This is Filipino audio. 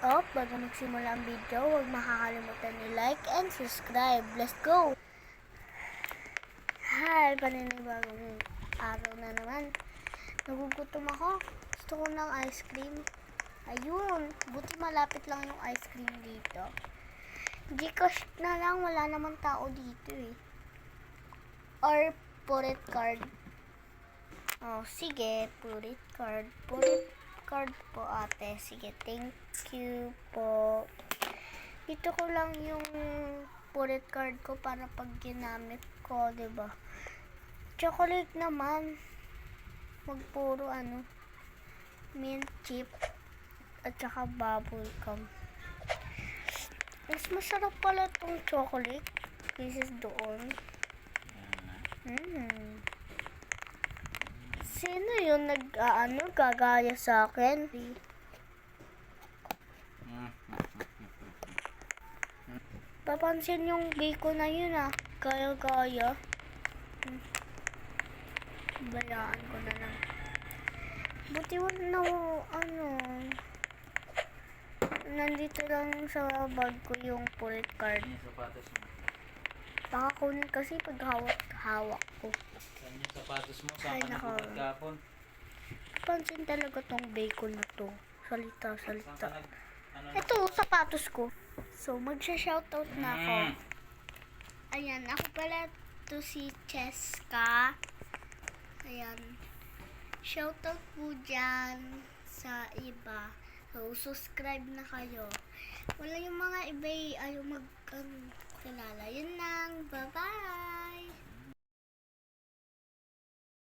up. Bago magsimula ang video, huwag makakalimutan i-like and subscribe. Let's go! Hi! Paninibagong araw na naman. Nagugutom ako. Gusto ko ng ice cream. Ayun! Buti malapit lang yung ice cream dito. Gcash na lang. Wala naman tao dito eh. Or Purit card. Oh, sige. Purit card. Purit card po ate. Sige, thank you po. Dito ko lang yung Purit card ko para pag ginamit ko, diba? Chocolate naman. Magpuro mint chip at saka bubble gum. Mas masarap pala tong chocolate pieces doon. Sino yun gagaya sa akin? Papansin yung bacon na yun gaya-gaya. Bayaan ko na lang. Buti wala nandito lang sa bag ko yung Purit card. Baka kunin kasi pag hawak ko. Yan yung sapatos mo. Ay, Saan ka nako. nagbuhat kahapon? Pansin talaga tong bacon na to. Salita. Saan ka Ito, sapatos ko. So, magsha-shoutout na ako. Ayan, ako pala to si Cheska. Ayan. Shoutout po dyan sa iba. So, subscribe na kayo. Wala yung mga iba ayaw kilala. Yun lang. Bye-bye!